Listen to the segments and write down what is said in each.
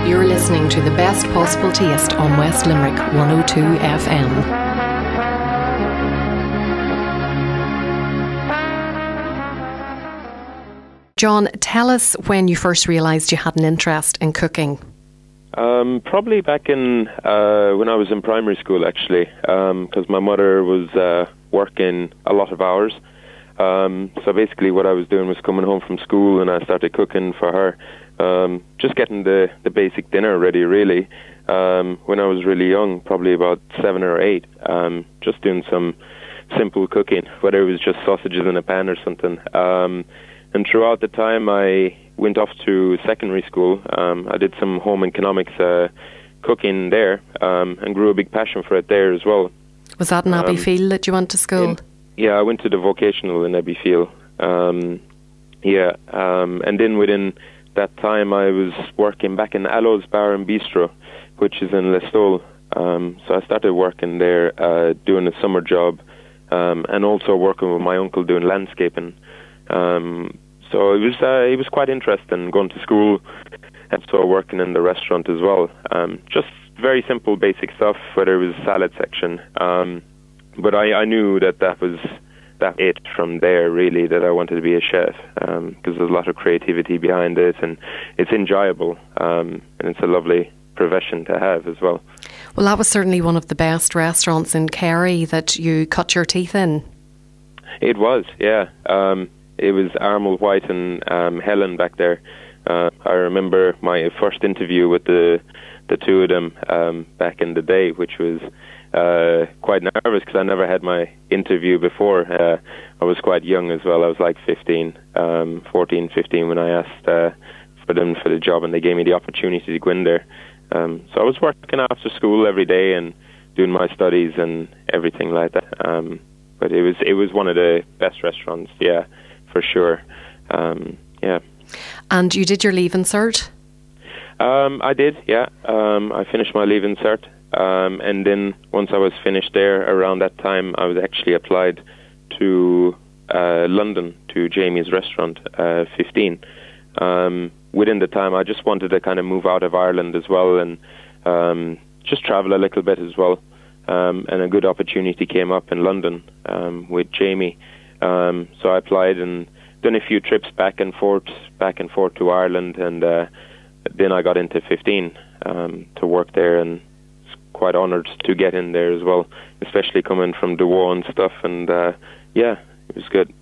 You're listening to The Best Possible Taste on West Limerick 102 FM. John, tell us when you first realised you had an interest in cooking. Probably back in when I was in primary school, actually, because my mother was working a lot of hours. So basically what I was doing was coming home from school and I started cooking for her. Just getting the basic dinner ready, really. When I was really young, probably about 7 or 8, just doing some simple cooking, whether it was just sausages in a pan or something. And throughout the time I went off to secondary school, I did some home economics cooking there, and grew a big passion for it there as well. Was that in Abbeyfield that you went to school? Yeah, I went to the vocational in Abbeyfield. And then within that time I was working back in Allo's Bar and Bistro, which is in Listowel. So I started working there, doing a summer job, and also working with my uncle doing landscaping. So it was quite interesting going to school and so working in the restaurant as well. Just very simple, basic stuff, whether it was salad section. But I knew that was it from there, really, that I wanted to be a chef, because there's a lot of creativity behind it, and it's enjoyable, and it's a lovely profession to have as well. Well, that was certainly one of the best restaurants in Kerry that you cut your teeth in. It was, yeah. It was Armel White and Helen back there. I remember my first interview with the two of them back in the day, which was quite nervous because I never had my interview before. I was quite young as well. I was like 14, 15 when I asked for them for the job, and they gave me the opportunity to go in there. So I was working after school every day and doing my studies and everything like that. But it was one of the best restaurants, yeah, for sure. Yeah. And you did your Leaving Cert? I did, yeah. I finished my Leaving Cert. And then once I was finished there, around that time, I was actually applied to London, to Jamie's restaurant, 15. Within the time, I just wanted to kind of move out of Ireland as well, and just travel a little bit as well. And a good opportunity came up in London with Jamie. So I applied and done a few trips back and forth to Ireland, and then I got into 15 to work there, and quite honoured to get in there as well, especially coming from Dewo and stuff, and yeah, it was good.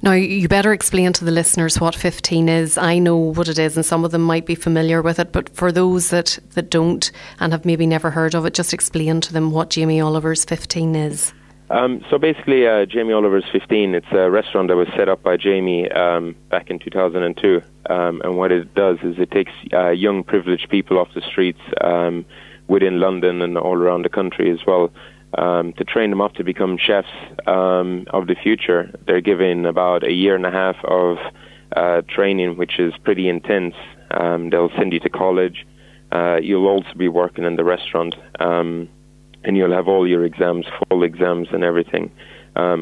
Now, you better explain to the listeners what 15 is. I know what it is and some of them might be familiar with it, but for those that don't and have maybe never heard of it, just explain to them what Jamie Oliver's 15 is. So basically, Jamie Oliver's 15, it's a restaurant that was set up by Jamie back in 2002, and what it does is it takes young privileged people off the streets within London and all around the country as well, to train them up to become chefs of the future. They're given about 1.5 years of training, which is pretty intense. They'll send you to college. You'll also be working in the restaurant, and you'll have all your exams, full exams and everything.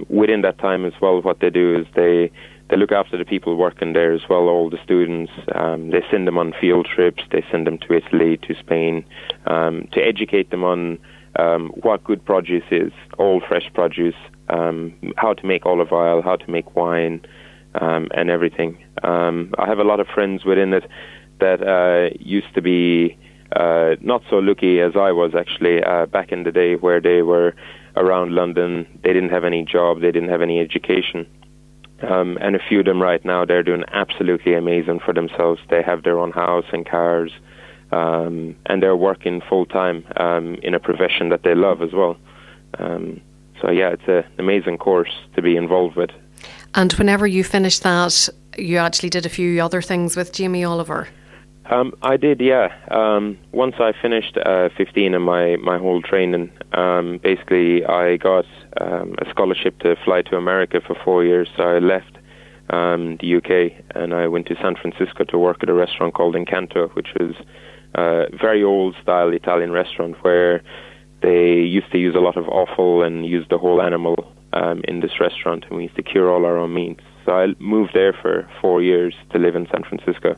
Within that time as well, what they do is they look after the people working there as well, all the students. They send them on field trips. They send them to Italy, to Spain, to educate them on what good produce is, all fresh produce, how to make olive oil, how to make wine, and everything. I have a lot of friends within it that used to be not so lucky as I was, actually, back in the day, where they were around London. They didn't have any job, they didn't have any education. And a few of them right now, they're doing absolutely amazing for themselves. They have their own house and cars, and they're working full-time in a profession that they love as well. So yeah, it's an amazing course to be involved with. And whenever you finished that, you actually did a few other things with Jamie Oliver? I did, yeah. Once I finished 15 and my whole training, basically I got a scholarship to fly to America for 4 years. So I left the UK and I went to San Francisco to work at a restaurant called Encanto, which was a very old-style Italian restaurant where they used to use a lot of offal and use the whole animal in this restaurant, and we used to cure all our own meats. So I moved there for 4 years to live in San Francisco.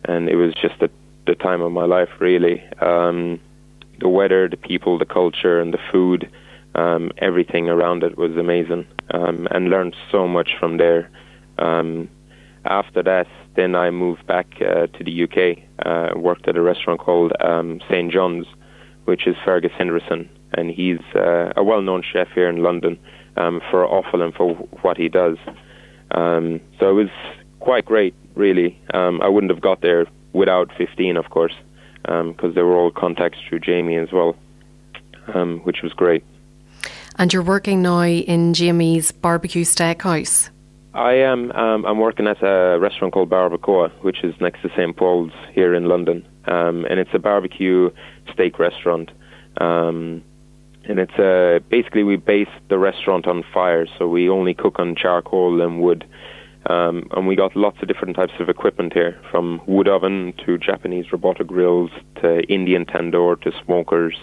And it was just a the time of my life, really. The weather, the people, the culture, and the food, everything around it was amazing, and learned so much from there. After that, then I moved back to the UK, worked at a restaurant called St. John's, which is Fergus Henderson, and he's a well-known chef here in London for offal and for what he does. So it was quite great, really. I wouldn't have got there without 15, of course, because they were all contacts through Jamie as well, which was great. And you're working now in Jamie's barbecue steakhouse? I am. I'm working at a restaurant called Barbacoa, which is next to St. Paul's here in London, and it's a barbecue steak restaurant. And it's basically we base the restaurant on fire, so we only cook on charcoal and wood. And we got lots of different types of equipment here, from wood oven to Japanese robotic grills to Indian tandoor to smokers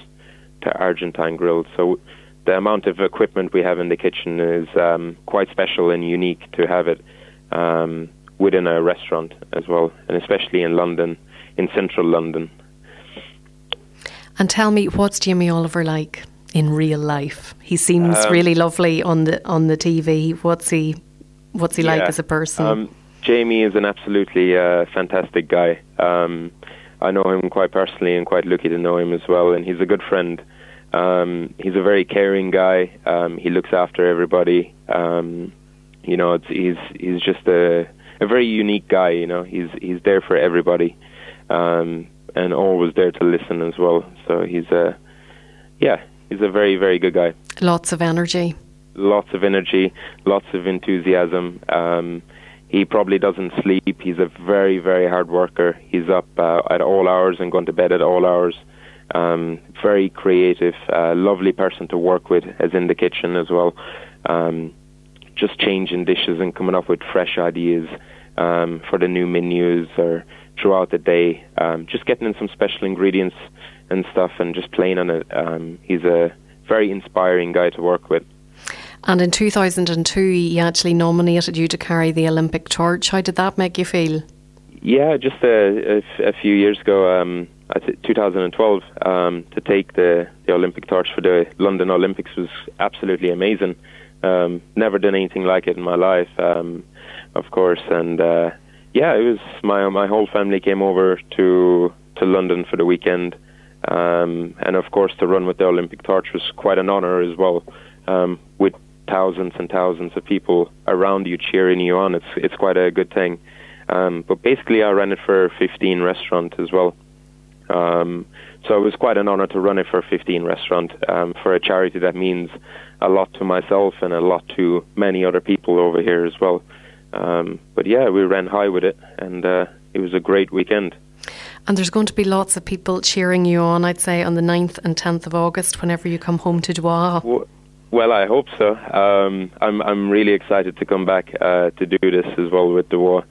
to Argentine grills. So the amount of equipment we have in the kitchen is quite special and unique to have it within a restaurant as well, and especially in London, in central London. And tell me, what's Jamie Oliver like in real life? He seems really lovely on the TV. What's he like as a person? Jamie is an absolutely fantastic guy. I know him quite personally and quite lucky to know him as well, and he's a good friend. He's a very caring guy. He looks after everybody. He's just a very unique guy. He's there for everybody, and always there to listen as well. So he's a very, very good guy. Lots of energy. Lots of energy, lots of enthusiasm. He probably doesn't sleep. He's a very, very hard worker. He's up at all hours and going to bed at all hours. Very creative, lovely person to work with, as in the kitchen as well. Just changing dishes and coming up with fresh ideas for the new menus or throughout the day. Just getting in some special ingredients and stuff and just playing on it. He's a very inspiring guy to work with. And in 2002, he actually nominated you to carry the Olympic torch. How did that make you feel? Yeah, just a few years ago, 2012, to take the Olympic torch for the London Olympics was absolutely amazing. Never done anything like it in my life, of course. And it was my whole family came over to London for the weekend, and of course to run with the Olympic torch was quite an honour as well. With thousands and thousands of people around you cheering you on, it's quite a good thing. But basically, I ran it for 15 restaurant as well. So it was quite an honour to run it for 15 restaurant for a charity that means a lot to myself and a lot to many other people over here as well. But yeah, we ran high with it, and it was a great weekend. And there's going to be lots of people cheering you on, I'd say, on the 9th and 10th of August whenever you come home to Douala. Well, I hope so. I'm really excited to come back to do this as well with Douala.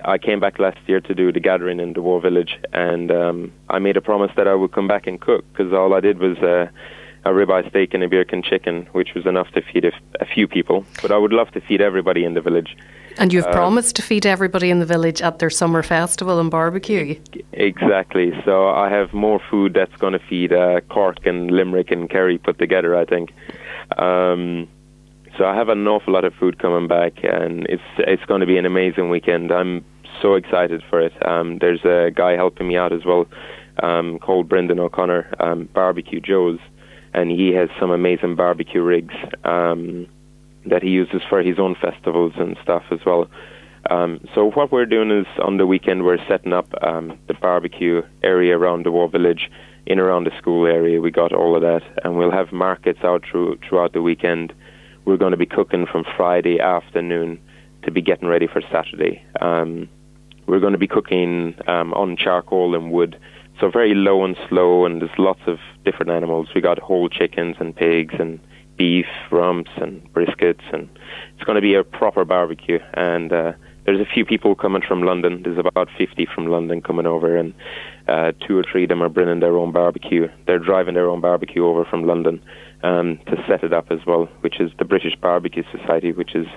I came back last year to do the gathering in Douala village, and I made a promise that I would come back and cook, because all I did was a ribeye steak and a birkin chicken, which was enough to feed a few people. But I would love to feed everybody in the village. And you've promised to feed everybody in the village at their summer festival and barbecue. Exactly. So I have more food that's going to feed Cork and Limerick and Kerry put together, I think. So I have an awful lot of food coming back, and it's going to be an amazing weekend. I'm so excited for it. There's a guy helping me out as well called Brendan O'Connor, Barbecue Joe's, and he has some amazing barbecue rigs that he uses for his own festivals and stuff as well. So what we're doing is on the weekend we're setting up the barbecue area around the War Village, in around the school area. We got all of that, and we'll have markets out throughout the weekend. We're going to be cooking from Friday afternoon to be getting ready for Saturday. We're going to be cooking on charcoal and wood, so very low and slow, and there's lots of different animals. We got whole chickens and pigs and beef, rumps and briskets, and it's going to be a proper barbecue. And there's a few people coming from London. There's about 50 from London coming over, and 2 or 3 of them are bringing their own barbecue. They're driving their own barbecue over from London to set it up as well, which is the British Barbecue Society, which is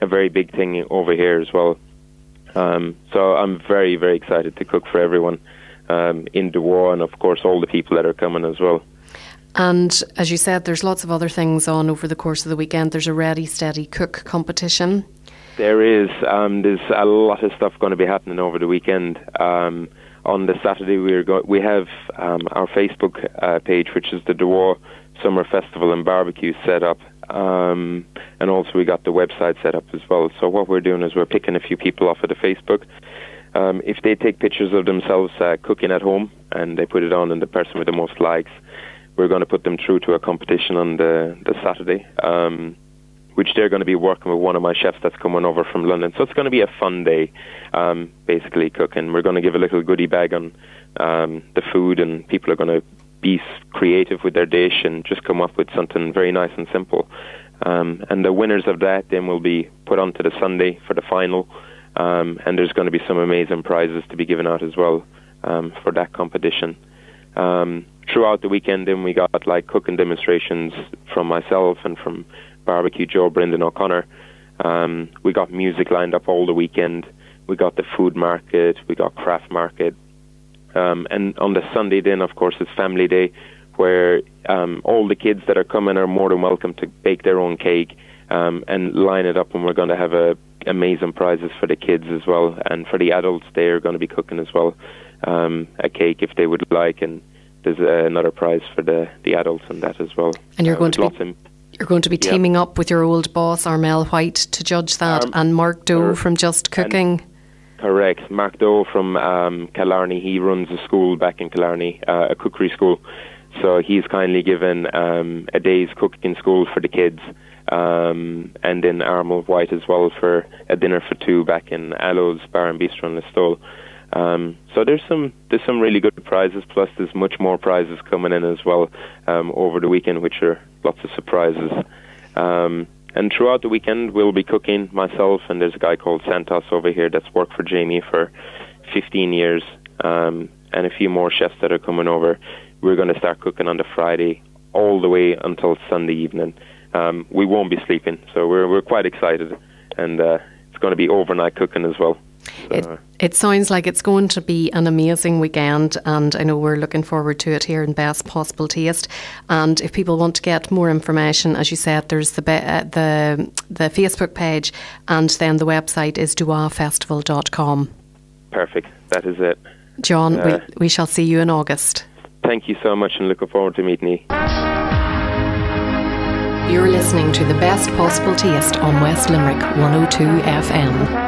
a very big thing over here as well. So I'm very, very excited to cook for everyone in Duwa, and of course all the people that are coming as well. And as you said, there's lots of other things on over the course of the weekend. There's a Ready Steady Cook competition. There is. There's a lot of stuff going to be happening over the weekend. On the Saturday, we have our Facebook page, which is the Duwa Summer Festival and Barbecue set up. And also we got the website set up as well. So what we're doing is we're picking a few people off of the Facebook. If they take pictures of themselves cooking at home and they put it on, and the person with the most likes, we're going to put them through to a competition on the Saturday, which they're going to be working with one of my chefs that's coming over from London. So it's going to be a fun day, basically cooking. We're going to give a little goodie bag on the food, and people are going to be creative with their dish and just come up with something very nice and simple. And the winners of that then will be put onto the Sunday for the final, and there's going to be some amazing prizes to be given out as well for that competition. Throughout the weekend, then we got like cooking demonstrations from myself and from Barbecue Joe Brendan O'Connor. We got music lined up all the weekend. We got the food market. We got craft market. And on the Sunday then, of course, is Family Day, where all the kids that are coming are more than welcome to bake their own cake and line it up, and we're going to have amazing prizes for the kids as well. And for the adults, they are going to be cooking as well, a cake if they would like, and there's another prize for the adults and that as well. And you're going to be teaming up with your old boss, Armel White, to judge that, and Mark Doe from Just Cooking. Correct. Mark Doe from Killarney. He runs a school back in Killarney, a cookery school. So he's kindly given a day's cooking school for the kids, and then Armel White as well for a dinner for two back in Alo's Bar and Bistro in Listowel. So there's some really good prizes, plus there's much more prizes coming in as well over the weekend, which are lots of surprises. And throughout the weekend we'll be cooking, myself, and there's a guy called Santos over here that's worked for Jamie for 15 years, and a few more chefs that are coming over. We're going to start cooking on the Friday all the way until Sunday evening. We won't be sleeping, so we're quite excited, and it's going to be overnight cooking as well. It sounds like it's going to be an amazing weekend, and I know we're looking forward to it here in Best Possible Taste. And if people want to get more information, as you said, there's the Facebook page, and then the website is duwafestival.com. Perfect, that is it. John, we shall see you in August. Thank you so much, and looking forward to meeting you. You're listening to the Best Possible Taste on West Limerick 102 FM.